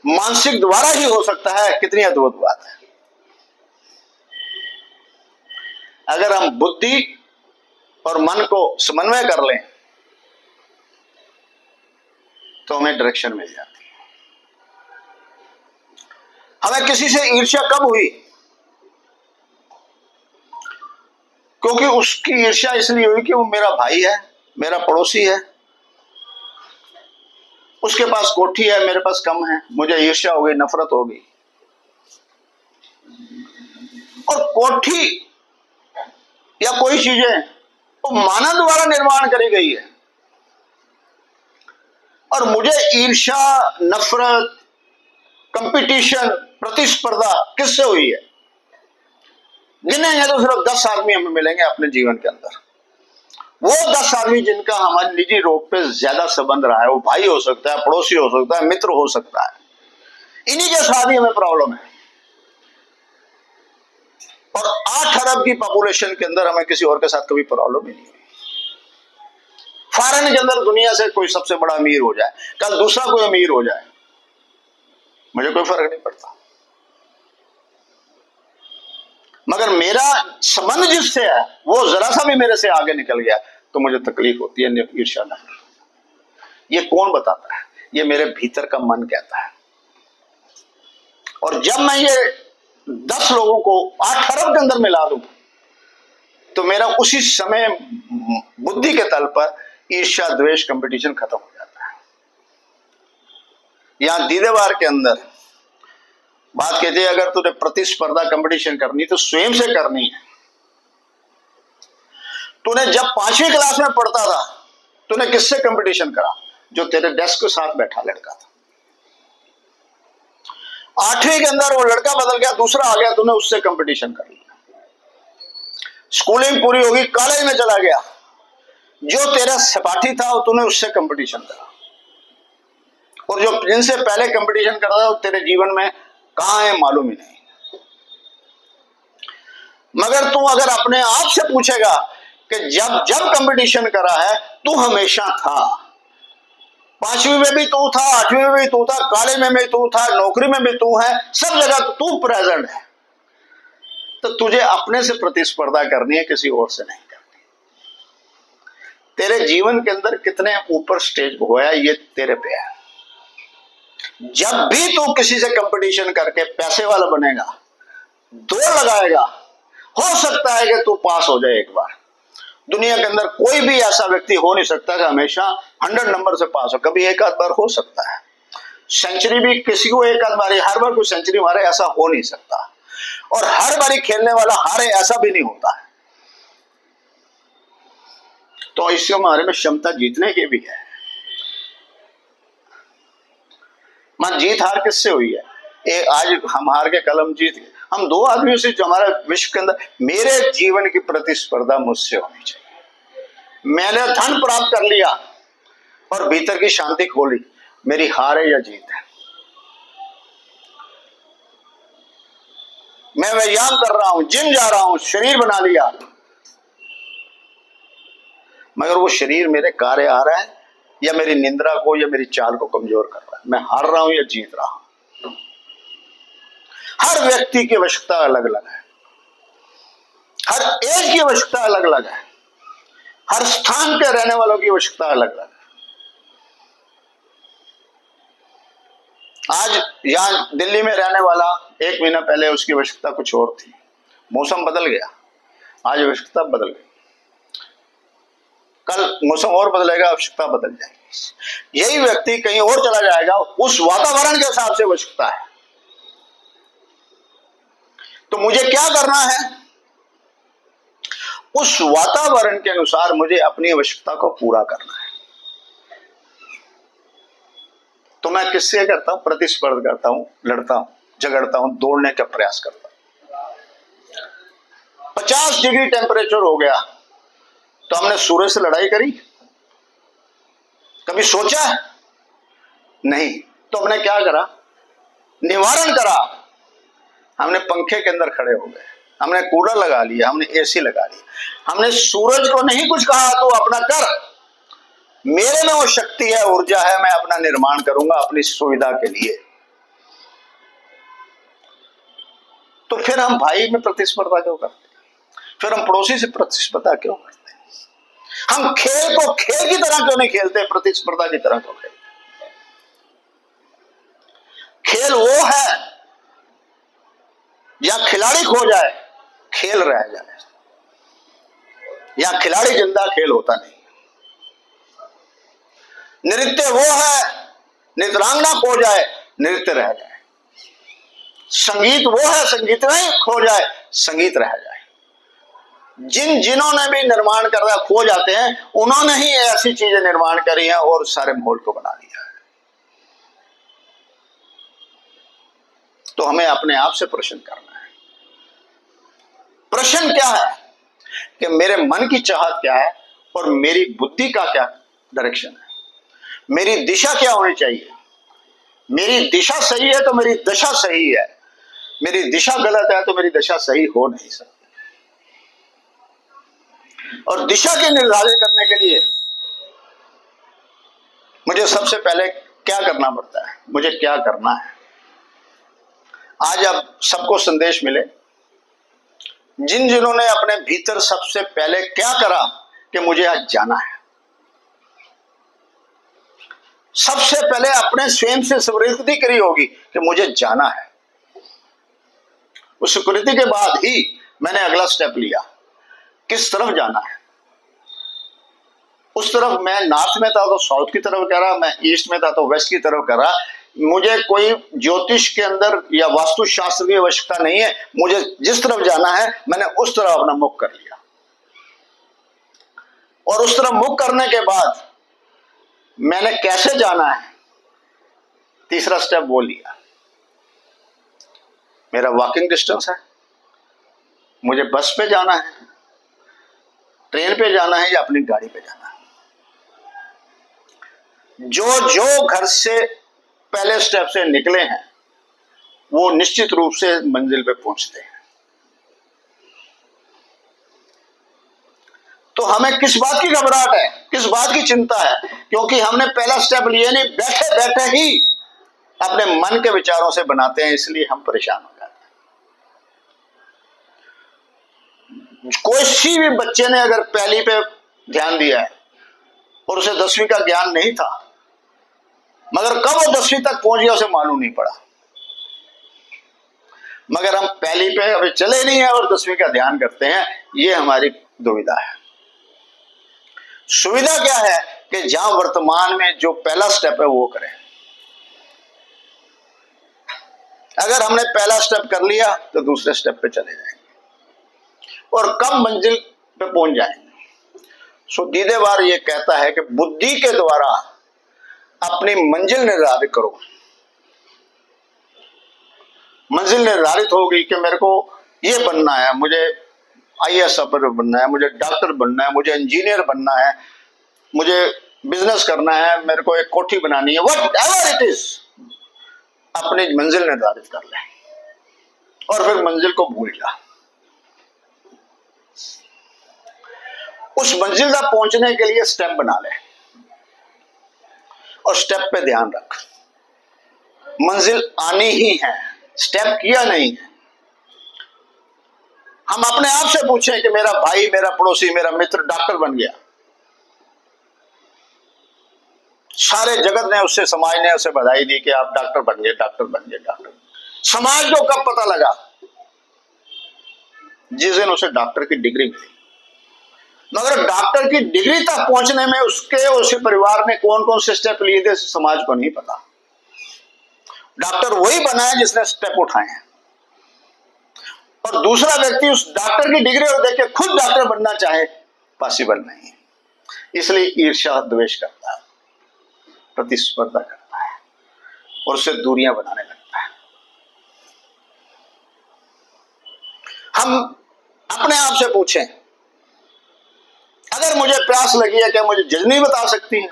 मानसिक द्वारा ही हो सकता है। कितनी अद्भुत बात है। अगर हम बुद्धि और मन को समन्वय कर लें तो हमें डायरेक्शन मिल जाती है। हमें किसी से ईर्ष्या कब हुई? क्योंकि उसकी ईर्ष्या इसलिए हुई कि वो मेरा भाई है, मेरा पड़ोसी है, उसके पास कोठी है, मेरे पास कम है, मुझे ईर्ष्या हो गई, नफरत हो गई। और कोठी या कोई चीजें तो मानव द्वारा निर्माण करी गई है, और मुझे ईर्ष्या, नफरत, कंपटीशन, प्रतिस्पर्धा किससे हुई है? गिनेंगे तो सिर्फ 10 आदमी हमें मिलेंगे अपने जीवन के अंदर। वो 10 आदमी जिनका हमारे निजी रूप पे ज्यादा संबंध रहा है, वो भाई हो सकता है, पड़ोसी हो सकता है, मित्र हो सकता है, इन्हीं के साथ ही हमें प्रॉब्लम है। और 8 अरब की पॉपुलेशन के अंदर हमें किसी और के साथ कभी प्रॉब्लम ही नहीं है। फॉरेन के अंदर दुनिया से कोई सबसे बड़ा अमीर हो जाए, कल दूसरा कोई अमीर हो जाए, मुझे कोई फर्क नहीं पड़ता। मगर मेरा संबंध जिससे है वो जरा सा भी मेरे से आगे निकल गया तो मुझे तकलीफ होती है, ईर्ष्या न। ये कौन बताता है? ये मेरे भीतर का मन कहता है। और जब मैं ये 10 लोगों को 8 अरब के अंदर मिला दूं तो मेरा उसी समय बुद्धि के तल पर ईर्ष्या, द्वेष, कंपटीशन खत्म हो जाता है। यहां दीदेवार के अंदर बात कहते हैं, अगर तुझे प्रतिस्पर्धा, कंपटीशन करनी तो स्वयं से करनी है। तूने जब 5वीं क्लास में पढ़ता था तूने किससे कंपटीशन करा? जो तेरे डेस्क के साथ बैठा लड़का था। 8वीं के अंदर वो लड़का बदल गया, दूसरा आ गया, तूने उससे कंपटीशन कर लिया। स्कूलिंग पूरी होगी, कॉलेज में चला गया, जो तेरा सहपाठी था तूने उससे कंपटीशन करा। और जो जिनसे पहले कंपटीशन कर रहा था तेरे जीवन में कहां है मालूम ही नहीं। मगर तू अगर अपने आप से पूछेगा कि जब जब कंपटीशन करा है तू हमेशा था, 5वीं में भी तू था, 8वीं में भी तू था, कॉलेज में भी तू था, नौकरी में भी तू है, सब जगह तू प्रेजेंट है, तो तुझे अपने से प्रतिस्पर्धा करनी है, किसी और से नहीं करनी। तेरे जीवन के अंदर कितने ऊपर स्टेज होया ये तेरे पे है। जब भी तू किसी से कंपटीशन करके पैसे वाला बनेगा, दौड़ लगाएगा, हो सकता है कि तू पास हो जाए एक बार। दुनिया के अंदर कोई भी ऐसा व्यक्ति हो नहीं सकता कि हमेशा 100 नंबर से पास हो। कभी एक आध बार हो सकता है, सेंचुरी भी किसी को एक आध बार, हर बार कोई सेंचुरी मारे ऐसा हो नहीं सकता। और हर बारी खेलने वाला हारे ऐसा भी नहीं होता है। तो इससे हमारे में क्षमता जीतने की भी है। मान जीत हार किससे हुई है? एक आज हम हार के कल हम जीत गए। हम 2 आदमियों से, जो हमारा विश्व के अंदर, मेरे जीवन की प्रतिस्पर्धा मुझसे होनी चाहिए। मैंने धन प्राप्त कर लिया और भीतर की शांति खोली, मेरी हार है या जीत है। मैं व्यायाम कर रहा हूं, जिम जा रहा हूं, शरीर बना लिया, मगर वो शरीर मेरे कार्य आ रहा है या मेरी निंद्रा को या मेरी चाल को कमजोर कर रहा है, मैं हार रहा हूं या जीत रहा हूं। हर व्यक्ति की आवश्यकता अलग अलग है, हर एज की आवश्यकता अलग अलग है, हर स्थान पे रहने वालों की आवश्यकता अलग अलग है। आज यहां दिल्ली में रहने वाला 1 महीना पहले उसकी आवश्यकता कुछ और थी, मौसम बदल गया, आज आवश्यकता बदल गई, कल मौसम और बदलेगा, आवश्यकता बदल जाएगी। यही व्यक्ति कहीं और चला जाएगा, उस वातावरण के हिसाब से आवश्यकता है। तो मुझे क्या करना है, उस वातावरण के अनुसार मुझे अपनी आवश्यकता को पूरा करना है। तो मैं किससे करता हूं, प्रतिस्पर्धा करता हूं, लड़ता हूं, झगड़ता हूं, दौड़ने का प्रयास करता हूं। 50 डिग्री टेम्परेचर हो गया तो हमने सूरज से लड़ाई करी, कभी सोचा है? नहीं। तो हमने क्या करा, निवारण करा। हमने पंखे के अंदर खड़े हो गए, हमने कूलर लगा लिया, हमने एसी लगा लिया। हमने सूरज को नहीं कुछ कहा तो अपना कर, मेरे में वो शक्ति है, ऊर्जा है, मैं अपना निर्माण करूंगा अपनी सुविधा के लिए। तो फिर हम भाई में प्रतिस्पर्धा क्यों करते हैं, फिर हम पड़ोसी से प्रतिस्पर्धा क्यों करते हैं? हम खेल को खेल की तरह क्यों नहीं खेलते, प्रतिस्पर्धा की तरह क्यों खेलते? खेल वो है या खिलाड़ी खो जाए खेल रह जाए, या खिलाड़ी जिंदा खेल होता नहीं। नृत्य वो है, नृत्यांगना खो जाए नृत्य रह जाए। संगीत वो है, संगीत नहीं खो जाए संगीत रह जाए। जिन्होंने भी निर्माण कर रहा खो जाते हैं, उन्होंने ही ऐसी चीजें निर्माण करी हैं और सारे माहौल को बना दिया है। तो हमें अपने आप से प्रश्न करना है। प्रश्न क्या है कि मेरे मन की चाहत क्या है और मेरी बुद्धि का क्या डायरेक्शन है, मेरी दिशा क्या होनी चाहिए। मेरी दिशा सही है तो मेरी दशा सही है, मेरी दिशा गलत है तो मेरी दशा सही हो नहीं सकती। और दिशा के निर्धारित करने के लिए मुझे सबसे पहले क्या करना पड़ता है, मुझे क्या करना है। आज अब सबको संदेश मिले, जिन्होंने अपने भीतर सबसे पहले क्या करा कि मुझे आज जाना है, सबसे पहले अपने स्वयं से स्वीकृति करी होगी कि मुझे जाना है। उस स्वीकृति के बाद ही मैंने अगला स्टेप लिया, किस तरफ जाना है। उस तरफ मैं नॉर्थ में था तो साउथ की तरफ कर रहा, मैं ईस्ट में था तो वेस्ट की तरफ कर रहा। मुझे कोई ज्योतिष के अंदर या वास्तुशास्त्र की आवश्यकता नहीं है, मुझे जिस तरफ जाना है मैंने उस तरफ अपना मुख कर लिया। और उस तरफ मुख करने के बाद मैंने कैसे जाना है, तीसरा स्टेप वो लिया। मेरा वॉकिंग डिस्टेंस है, मुझे बस पे जाना है, ट्रेन पे जाना है या अपनी गाड़ी पे जाना है। जो घर से पहले स्टेप से निकले हैं वो निश्चित रूप से मंजिल पे पहुंचते हैं। तो हमें किस बात की घबराहट है, किस बात की चिंता है, क्योंकि हमने पहला स्टेप लिया नहीं, बैठे बैठे ही अपने मन के विचारों से बनाते हैं, इसलिए हम परेशान हो जाते हैं। कोई सी भी बच्चे ने अगर पहली पे ध्यान दिया है और उसे 10वीं का ज्ञान नहीं था, मगर कब वो 10वीं तक पहुंच गया उसे मालूम नहीं पड़ा। मगर हम पहली पे अभी चले नहीं है और 10वीं का ध्यान करते हैं, ये हमारी दुविधा है। सुविधा क्या है कि जहां वर्तमान में जो पहला स्टेप है वो करें। अगर हमने पहला स्टेप कर लिया तो दूसरे स्टेप पे चले जाएंगे और कब मंजिल पे पहुंच जाएंगे। सो दीदेवार ये कहता है कि बुद्धि के द्वारा अपनी मंजिल निर्धारित करो। मंजिल निर्धारित होगी कि मेरे को ये बनना है, मुझे IAS ऑफिसर बनना है, मुझे डॉक्टर बनना है, मुझे इंजीनियर बनना है, मुझे बिजनेस करना है, मेरे को एक कोठी बनानी है, वट एवर इट इज। अपनी मंजिल निर्धारित कर ले और फिर मंजिल को भूल जा। उस मंजिल तक पहुंचने के लिए स्टेप बना ले। और स्टेप पे ध्यान रख। मंजिल आनी ही है, स्टेप किया नहीं है। हम अपने आप से पूछें कि मेरा भाई, मेरा पड़ोसी, मेरा मित्र डॉक्टर बन गया, सारे जगत ने उससे, समाज ने उसे बधाई दी कि आप डॉक्टर बन गए, डॉक्टर बन गए, डॉक्टर। समाज को कब पता लगा? जिस दिन उसे डॉक्टर की डिग्री मिली। मगर डॉक्टर की डिग्री तक पहुंचने में उसके परिवार ने कौन कौन से स्टेप लिए थे, समाज को नहीं पता। डॉक्टर वही बना है जिसने स्टेप उठाए हैं, और दूसरा व्यक्ति उस डॉक्टर की डिग्री को देख के खुद डॉक्टर बनना चाहे, पॉसिबल नहीं। इसलिए ईर्ष्या, द्वेष करता है, प्रतिस्पर्धा करता है और उससे दूरियां बनाने लगता है। हम अपने आप से पूछें, अगर मुझे प्यास लगी है, क्या मुझे जजनी बता सकती है,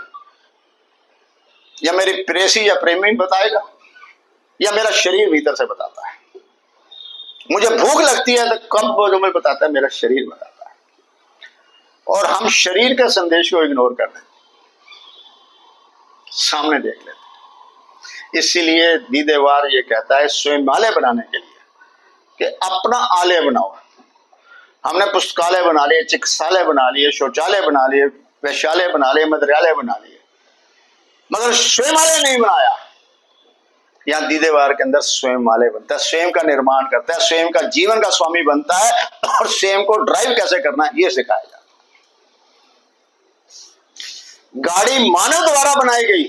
या मेरी प्रेसी या प्रेमी बताएगा, या मेरा शरीर भीतर से बताता है? मुझे भूख लगती है तो कब जो मैं बताता है? मेरा शरीर बताता है। और हम शरीर के संदेश को इग्नोर कर देते, सामने देख लेते। इसीलिए दीदेवार ये कहता है स्वयं आलय बनाने के लिए कि अपना आलय बनाओ। हमने पुस्तकालय बना लिए, चिकित्सालय बना लिए, शौचालय बना लिए, वैश्यालय बना लिए, मंदिरालय बना लिए, मगर स्वयं आलय नहीं बनाया। यहाँ दीदेवार के अंदर स्वयं आलय बनता है, स्वयं का निर्माण करता है, स्वयं का जीवन का स्वामी बनता है, और स्वयं को ड्राइव कैसे करना है ये सिखाया जाता है। गाड़ी मानव द्वारा बनाई गई,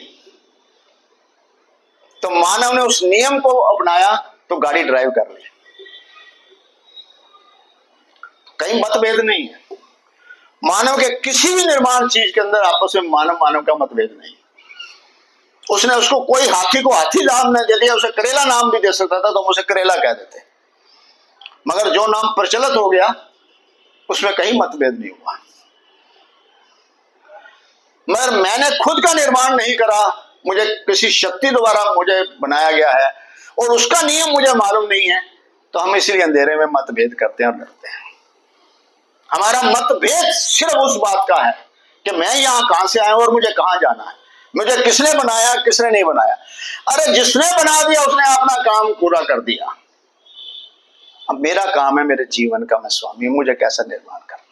तो मानव ने उस नियम को अपनाया तो गाड़ी ड्राइव कर ली। कहीं मतभेद नहीं है। मानव के किसी भी निर्माण चीज के अंदर आपस में मानव का मतभेद नहीं। उसने उसको कोई हाथी को हाथी नाम नहीं दे दिया, उसे करेला नाम भी दे सकता था तो हम उसे करेला कह देते, मगर जो नाम प्रचलित हो गया उसमें कहीं मतभेद नहीं हुआ। मगर मैंने खुद का निर्माण नहीं करा, मुझे किसी शक्ति द्वारा मुझे बनाया गया है और उसका नियम मुझे मालूम नहीं है, तो हम इसलिए अंधेरे में मतभेद करते हैं और लड़ते हैं। हमारा मतभेद सिर्फ उस बात का है कि मैं यहां कहां से आया और मुझे कहां जाना है, मुझे किसने बनाया, किसने नहीं बनाया। अरे जिसने बना दिया उसने अपना काम पूरा कर दिया। अब मेरा काम है, मेरे जीवन का मैं स्वामी हूं, मुझे कैसा निर्माण करना।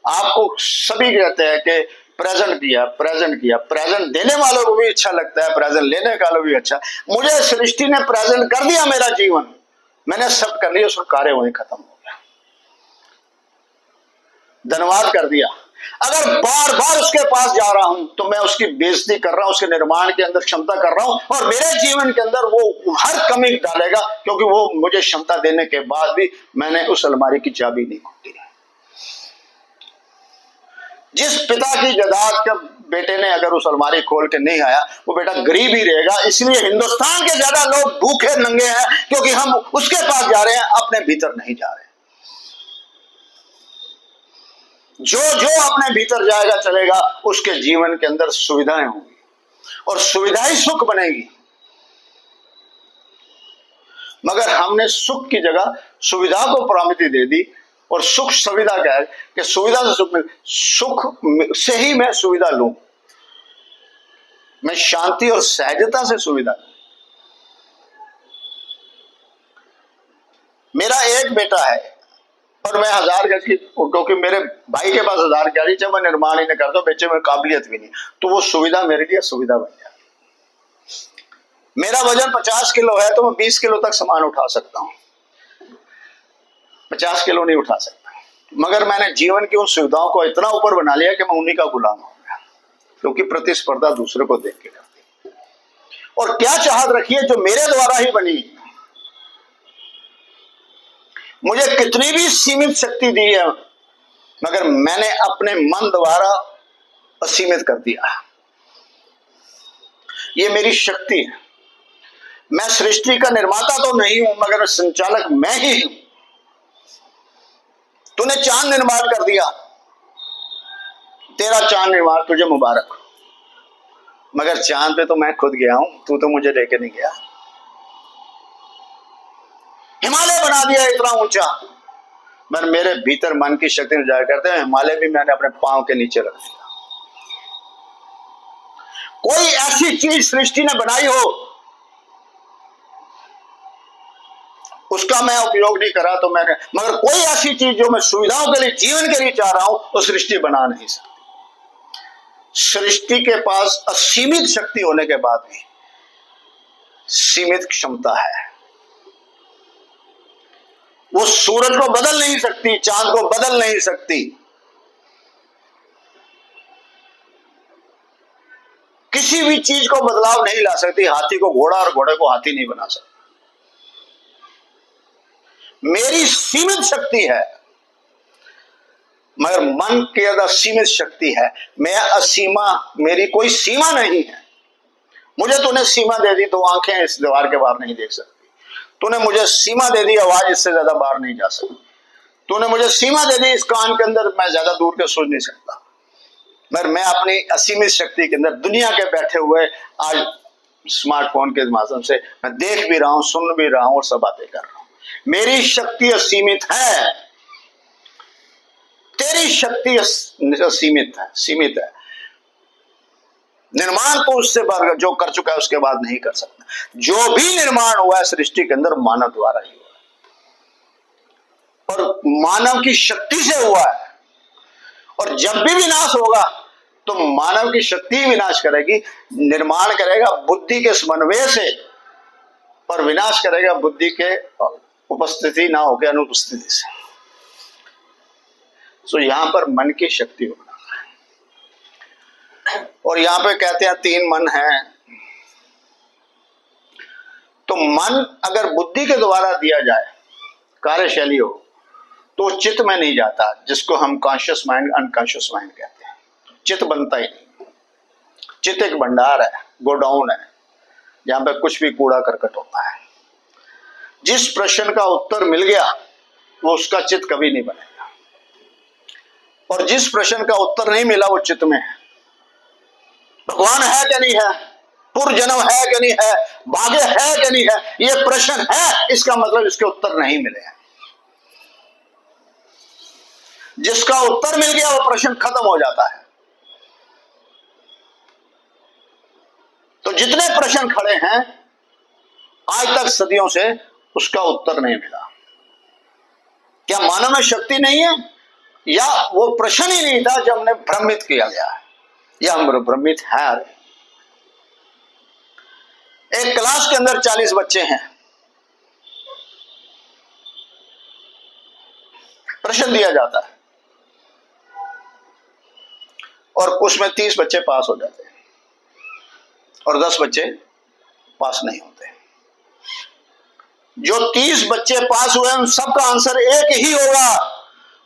आपको सभी कहते हैं कि प्रेजेंट किया, प्रेजेंट किया। प्रेजेंट देने वालों को भी अच्छा लगता है, प्रेजेंट लेने वालों भी अच्छा। मुझे सृष्टि ने प्रेजेंट कर दिया मेरा जीवन, मैंने सब कर लिया, उसका कार्य वहीं खत्म हो गया, धन्यवाद कर दिया। अगर बार बार उसके पास जा रहा हूं तो मैं उसकी बेइज्जती कर रहा हूं, उसके निर्माण के अंदर क्षमता कर रहा हूं, और मेरे जीवन के अंदर वो हर कमी डालेगा, क्योंकि वो मुझे क्षमता देने के बाद भी मैंने उस अलमारी की चाबी नहीं खोली। जिस पिता की जायदाद के बेटे ने अगर उस अलमारी खोल के नहीं आया, वो बेटा गरीब ही रहेगा। इसलिए हिंदुस्तान के ज्यादा लोग भूखे नंगे हैं, क्योंकि हम उसके पास जा रहे हैं, अपने भीतर नहीं जा रहे। जो जो अपने भीतर जाएगा चलेगा, उसके जीवन के अंदर सुविधाएं होंगी और सुविधा ही सुख बनेगी। मगर हमने सुख की जगह सुविधा को प्रामुख्यता दे दी, और सुख सुविधा क्या है कि सुविधा से सुख मिल, सुख से ही मैं सुविधा लूं, मैं शांति और सहजता से सुविधा लूं। मेरा एक बेटा है और मैं 1000 गज की, क्योंकि मेरे भाई के पास 1000 गाड़ी, चाहे मैं निर्माण ही नहीं करता, बेचे में काबिलियत भी नहीं, तो वो सुविधा मेरे लिए सुविधा बन जाती। मेरा वजन 50 किलो है तो मैं 20 किलो तक सामान उठा सकता हूं, 50 किलो नहीं उठा सकता। मगर मैंने जीवन की उन सुविधाओं को इतना ऊपर बना लिया कि मैं उन्हीं का गुलाम हो गया, क्योंकि प्रतिस्पर्धा दूसरे को देख के करती। और क्या चाहत रखी है जो मेरे द्वारा ही बनी, मुझे कितनी भी सीमित शक्ति दी है, मगर मैंने अपने मन द्वारा असीमित कर दिया। ये मेरी शक्ति है। मैं सृष्टि का निर्माता तो नहीं हूं, मगर संचालक मैं ही हूं। तूने चांद निर्माण कर दिया, तेरा चांद निर्माण तुझे मुबारक हो, मगर चांद पे तो मैं खुद गया हूं, तू तो मुझे लेके नहीं गया। हिमालय बना दिया इतना ऊंचा, मगर मेरे भीतर मन की शक्ति में जाया करते हैं, हिमालय भी मैंने अपने पांव के नीचे रख दिया। कोई ऐसी चीज सृष्टि ने बनाई हो उसका मैं उपयोग नहीं करा तो मैंने, मगर कोई ऐसी चीज जो मैं सुविधाओं के लिए, जीवन के लिए चाह रहा हूं, वो सृष्टि बना नहीं सकती। सृष्टि के पास असीमित शक्ति होने के बाद भी सीमित क्षमता है। वो सूरज को बदल नहीं सकती, चांद को बदल नहीं सकती, किसी भी चीज को बदलाव नहीं ला सकती। हाथी को घोड़ा और घोड़े को हाथी नहीं बना सकती। मेरी सीमित शक्ति है, मगर मन के अंदर सीमित शक्ति है। मैं असीमा, मेरी कोई सीमा नहीं है। मुझे तूने सीमा दे दी तो आंखें इस दीवार के बाहर नहीं देख सकती। तूने मुझे सीमा दे दी, आवाज इससे ज्यादा बाहर नहीं जा सकती। तूने मुझे सीमा दे दी, इस कान के अंदर मैं ज्यादा दूर के सुन नहीं सकता। मगर मैं अपनी असीमित शक्ति के अंदर दुनिया के बैठे हुए आज स्मार्टफोन के माध्यम से मैं देख भी रहा हूं, सुन भी रहा हूं और सब बातें कर रहा हूं। मेरी शक्ति असीमित है, तेरी शक्ति असीमित है, सीमित है। निर्माण तो उससे बढ़कर जो कर चुका है उसके बाद नहीं कर सकता। जो भी निर्माण हुआ है सृष्टि के अंदर मानव द्वारा ही हुआ और मानव की शक्ति से हुआ है। और जब भी विनाश होगा तो मानव की शक्ति ही विनाश करेगी। निर्माण करेगा बुद्धि के समन्वय से और विनाश करेगा बुद्धि के उपस्थिति ना होकर अनुपस्थिति से। तो यहां पर मन की शक्ति होना है। और यहां पे कहते हैं 3 मन हैं। तो मन अगर बुद्धि के द्वारा दिया जाए, कार्यशैली हो, तो चित्त में नहीं जाता, जिसको हम कॉन्शियस माइंड, अनकॉन्शियस माइंड कहते हैं। चित्त बनता ही नहीं। चित्त एक भंडार है, गोडाउन है, जहां पे कुछ भी कूड़ा करकट होता है। जिस प्रश्न का उत्तर मिल गया वो उसका चित्त कभी नहीं बनेगा, और जिस प्रश्न का उत्तर नहीं मिला वो चित्त में है। भगवान है कि नहीं है, पूर्वजन्म है कि नहीं है, भाग्य है कि नहीं है, ये प्रश्न है, इसका मतलब इसके उत्तर नहीं मिले हैं। जिसका उत्तर मिल गया वो प्रश्न खत्म हो जाता है। तो जितने प्रश्न खड़े हैं आज तक सदियों से, उसका उत्तर नहीं मिला। क्या मानव में शक्ति नहीं है, या वो प्रश्न ही नहीं था जब हमने भ्रमित किया गया है, या हम भ्रमित है? एक क्लास के अंदर 40 बच्चे हैं, प्रश्न दिया जाता है और उसमें 30 बच्चे पास हो जाते हैं और 10 बच्चे पास नहीं होते। जो 30 बच्चे पास हुए उन सबका आंसर एक ही होगा,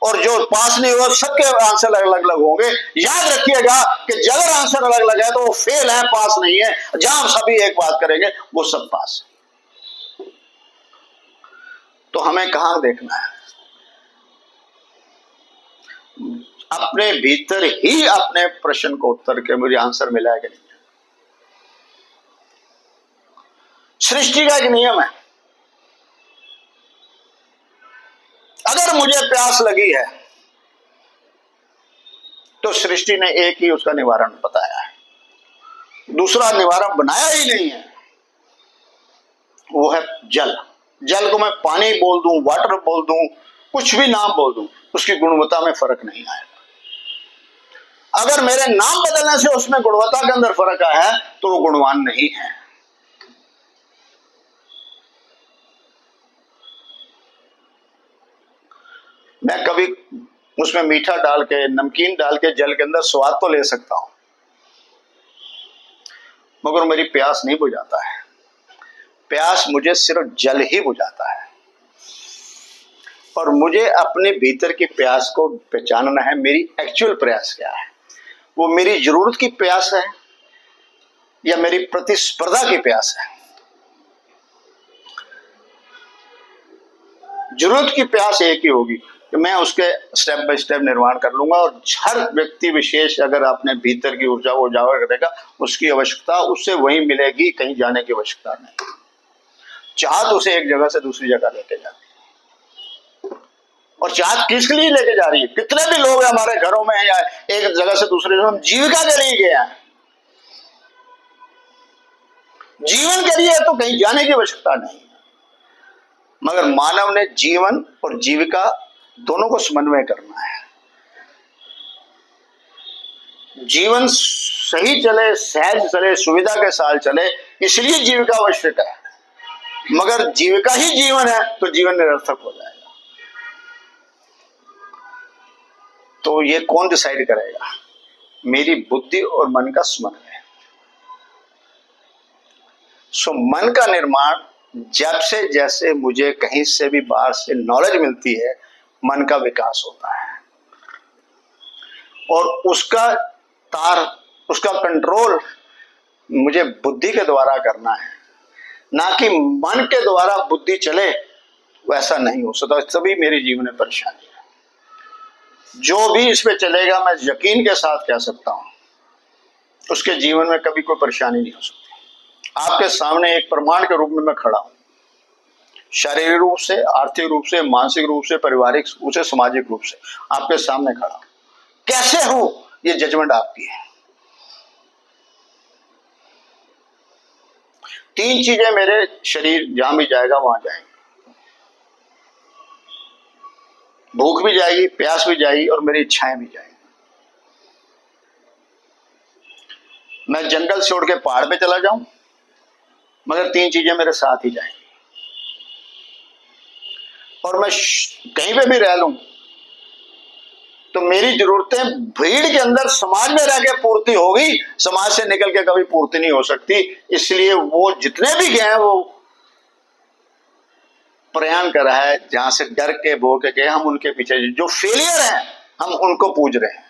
और जो पास नहीं हुआ सबके आंसर अलग अलग होंगे। याद रखिएगा कि अगर आंसर अलग अलग है तो वो फेल है, पास नहीं है। जहां सभी एक बात करेंगे वो सब पास है। तो हमें कहां देखना है? अपने भीतर ही अपने प्रश्न को उत्तर के मुझे आंसर मिला है कि नहीं। सृष्टि का एक नियम है, अगर मुझे प्यास लगी है तो सृष्टि ने एक ही उसका निवारण बताया है, दूसरा निवारण बनाया ही नहीं है। वो है जल। जल को मैं पानी बोल दूं, वाटर बोल दूं, कुछ भी नाम बोल दूं, उसकी गुणवत्ता में फर्क नहीं आएगा। अगर मेरे नाम बदलने से उसमें गुणवत्ता के अंदर फर्क आया है तो वो गुणवान नहीं है। मैं कभी उसमें मीठा डाल के, नमकीन डाल के जल के अंदर स्वाद तो ले सकता हूं, मगर मेरी प्यास नहीं बुझाता है। प्यास मुझे सिर्फ जल ही बुझाता है। और मुझे अपने भीतर की प्यास को पहचानना है। मेरी एक्चुअल प्यास क्या है? वो मेरी जरूरत की प्यास है या मेरी प्रतिस्पर्धा की प्यास है? जरूरत की प्यास एक ही होगी कि मैं उसके स्टेप बाय स्टेप निर्माण कर लूंगा। और हर व्यक्ति विशेष अगर अपने भीतर की ऊर्जा को उजागर करेगा, उसकी आवश्यकता उससे वही मिलेगी, कहीं जाने की आवश्यकता नहीं। चाहत उसे एक जगह से दूसरी जगह लेके जाती है। और चाहत किसके लिए लेके जा रही है? कितने भी लोग हमारे घरों में या एक जगह से दूसरी जगह, हम जीविका के लिए गए हैं। जीवन के लिए तो कहीं जाने की आवश्यकता नहीं, मगर मानव ने जीवन और जीविका दोनों को समन्वय करना है। जीवन सही चले, सहज चले, सुविधा के साथ चले, इसलिए जीविका आवश्यक है। मगर जीविका ही जीवन है तो जीवन निरर्थक हो जाएगा। तो ये कौन डिसाइड करेगा? मेरी बुद्धि और मन का समन्वय। सो मन का निर्माण जब से जैसे मुझे कहीं से भी बाहर से नॉलेज मिलती है, मन का विकास होता है और उसका उसका कंट्रोल मुझे बुद्धि के द्वारा करना है, ना कि मन के द्वारा बुद्धि चले। वैसा नहीं हो सकता, तभी मेरे जीवन में परेशानी है। जो भी इस पे चलेगा, मैं यकीन के साथ कह सकता हूं, उसके जीवन में कभी कोई परेशानी नहीं हो सकती। आपके सामने एक प्रमाण के रूप में मैं खड़ा हूं, शारीरिक रूप से, आर्थिक रूप से, मानसिक रूप से, पारिवारिक रूप से, सामाजिक रूप से आपके सामने खड़ा हूं। कैसे हूं ये जजमेंट आपकी है। 3 चीजें मेरे शरीर जहां भी जाएगा वहां जाएंगी। भूख भी जाएगी, प्यास भी जाएगी और मेरी इच्छाएं भी जाएंगी। मैं जंगल छोड़ के पहाड़ पे चला जाऊं, मगर 3 चीजें मेरे साथ ही जाएंगी। और मैं कहीं पे भी रह लूं तो मेरी जरूरतें भीड़ के अंदर समाज में रह के पूर्ति होगी, समाज से निकल के कभी पूर्ति नहीं हो सकती। इसलिए वो जितने भी गए हैं वो प्रयाण कर रहा है, जहां से डर के भो के गए, हम उनके पीछे। जो फेलियर हैं हम उनको पूज रहे हैं।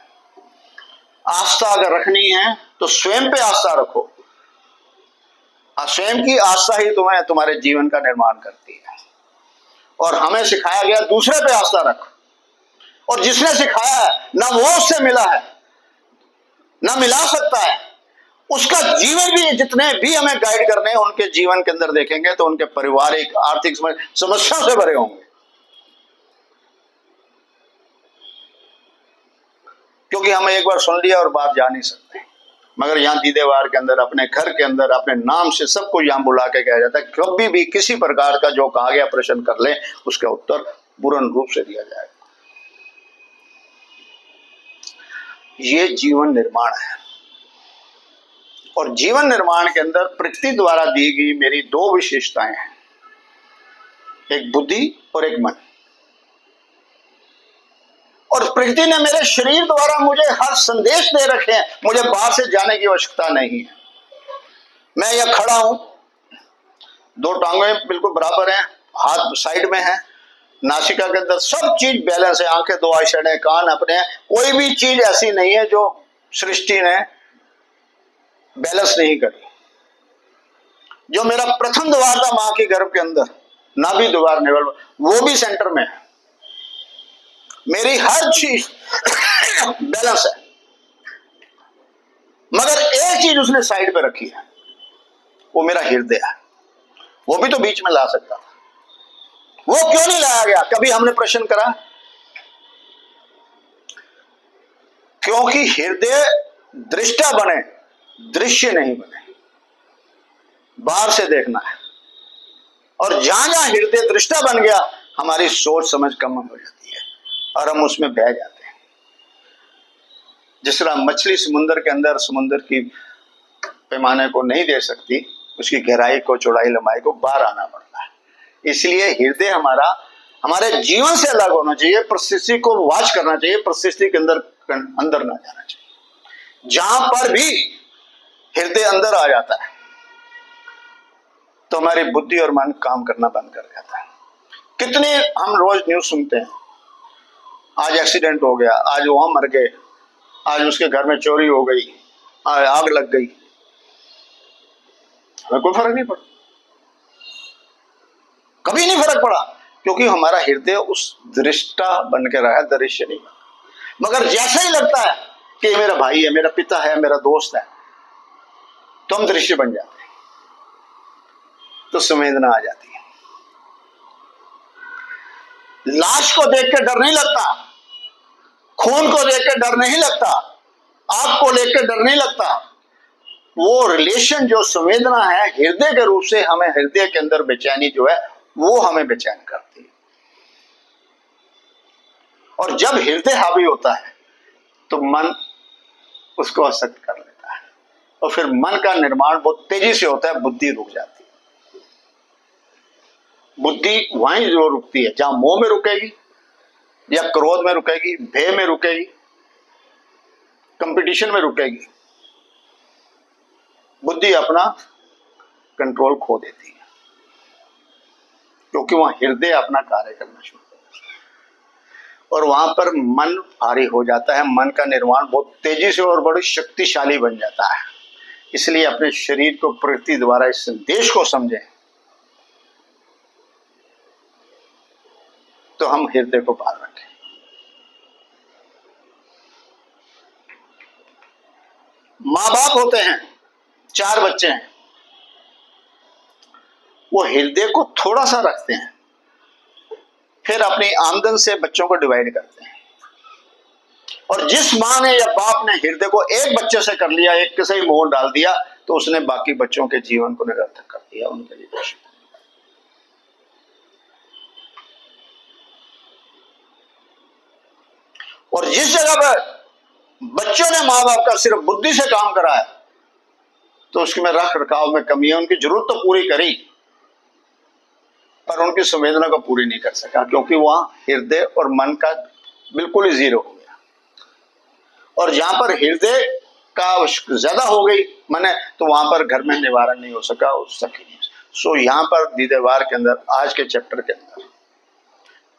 आस्था अगर रखनी है तो स्वयं पे आस्था रखो। स्वयं की आस्था ही तुम्हारे जीवन का निर्माण करती है। और हमें सिखाया गया दूसरे पे आस्था रख, और जिसने सिखाया है ना वो उससे मिला है ना मिला सकता है, उसका जीवन भी, जितने भी हमें गाइड करने हैं उनके जीवन के अंदर देखेंगे तो उनके पारिवारिक आर्थिक समस्याओं से भरे होंगे। क्योंकि हम एक बार सुन लिया और बात जा नहीं सकते। मगर यहाँ दीदेवार के अंदर, अपने घर के अंदर, अपने नाम से सबको यहाँ बुला के कहा जाता है, कभी भी किसी प्रकार का जो कहा गया प्रश्न कर ले, उसका उत्तर पूर्ण रूप से दिया जाएगा। ये जीवन निर्माण है। और जीवन निर्माण के अंदर प्रकृति द्वारा दी गई मेरी 2 विशेषताएं हैं, एक बुद्धि और एक मन। और प्रकृति ने मेरे शरीर द्वारा मुझे हर संदेश दे रखे हैं, मुझे बाहर से जाने की आवश्यकता नहीं है। मैं यह खड़ा हूं, 2 टांगें बिल्कुल बराबर हैं, हाथ साइड में है, नासिका के अंदर सब चीज बैलेंस है, आंखें 2 आईशेड, कान अपने हैं। कोई भी चीज ऐसी नहीं है जो सृष्टि ने बैलेंस नहीं करी। जो मेरा प्रथम द्वार था मां के गर्भ के अंदर, नाभि द्वार नेवल, वो भी सेंटर में है। मेरी हर चीज बैलेंस है, मगर एक चीज उसने साइड पे रखी है, वो मेरा हृदय है। वो भी तो बीच में ला सकता था, वो क्यों नहीं लाया गया? कभी हमने प्रश्न करा? क्योंकि हृदय दृष्टा बने, दृश्य नहीं बने। बाहर से देखना है, और जहां जहां हृदय दृष्टा बन गया, हमारी सोच समझ कम हो जाती है और हम उसमें बह जाते हैं। जिस तरह मछली समुद्र के अंदर समुद्र की पैमाने को नहीं दे सकती, उसकी गहराई को, चौड़ाई, लंबाई को बाहर आना पड़ता है। इसलिए हृदय हमारे जीवन से अलग होना चाहिए, परिस्थिति को वॉच करना चाहिए, परिस्थिति के अंदर ना जाना चाहिए। जहां पर भी हृदय अंदर आ जाता है तो हमारी बुद्धि और मन काम करना बंद कर जाता है। कितने हम रोज न्यूज सुनते हैं, आज एक्सीडेंट हो गया, आज वहां मर गए, आज उसके घर में चोरी हो गई, आज आग लग गई। हमें कोई फर्क नहीं पड़ा, कभी नहीं फर्क पड़ा, क्योंकि हमारा हृदय उस दृष्टा बन के रहा है, दृश्य नहीं। मगर जैसा ही लगता है कि मेरा भाई है, मेरा पिता है, मेरा दोस्त है, तो हम दृश्य बन जाते हैं, तो संवेदना आ जाती है। लाश को देख के डर नहीं लगता, खून को देख के डर नहीं लगता, आग को देख के डर नहीं लगता, वो रिलेशन जो संवेदना है हृदय के रूप से हमें हृदय के अंदर बेचैनी जो है वो हमें बेचैन करती है। और जब हृदय हावी होता है तो मन उसको आसक्त कर लेता है और फिर मन का निर्माण बहुत तेजी से होता है, बुद्धि रुक जाती है। बुद्धि वहीं जो रुकती है जहां मोह में रुकेगी या क्रोध में रुकेगी, भय में रुकेगी, कंपटीशन में रुकेगी, बुद्धि अपना कंट्रोल खो देती है, क्योंकि वहां हृदय अपना कार्य करना शुरू करता है और वहां पर मन भारी हो जाता है। मन का निर्माण बहुत तेजी से और बड़ी शक्तिशाली बन जाता है। इसलिए अपने शरीर को प्रकृति द्वारा इस संदेश को समझें तो हम हृदय को पार रखें। माँ बाप होते हैं, 4 बच्चे हैं, वो हृदय को थोड़ा सा रखते हैं, फिर अपनी आमदन से बच्चों को डिवाइड करते हैं। और जिस माँ ने या बाप ने हृदय को एक बच्चे से कर लिया, एक से ही मोह डाल दिया, तो उसने बाकी बच्चों के जीवन को निरर्थक कर दिया, उनके लिए दुश्मन। और जिस जगह पर बच्चों ने माँ बाप का सिर्फ बुद्धि से काम कराया तो उसमें रख रखाव में कमी है। उनकी जरूरत तो पूरी करी पर उनकी संवेदना को पूरी नहीं कर सका, क्योंकि वहां हृदय और मन का बिल्कुल ही जीरो हो गया। और जहां पर हृदय का ज्यादा हो गई माने तो वहां पर घर में निवारण नहीं हो सका, सो यहाँ पर दीदेवार के अंदर आज के चैप्टर के अंदर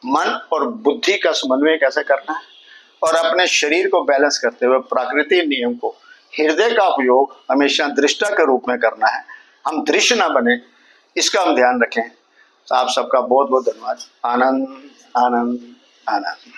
मन और बुद्धि का समन्वय कैसे करना है और अपने शरीर को बैलेंस करते हुए प्राकृतिक नियम को हृदय का उपयोग हमेशा दृष्टा के रूप में करना है। हम दृश्य ना बने, इसका हम ध्यान रखें। तो आप सबका बहुत बहुत धन्यवाद। आनंद आनंद आनंद।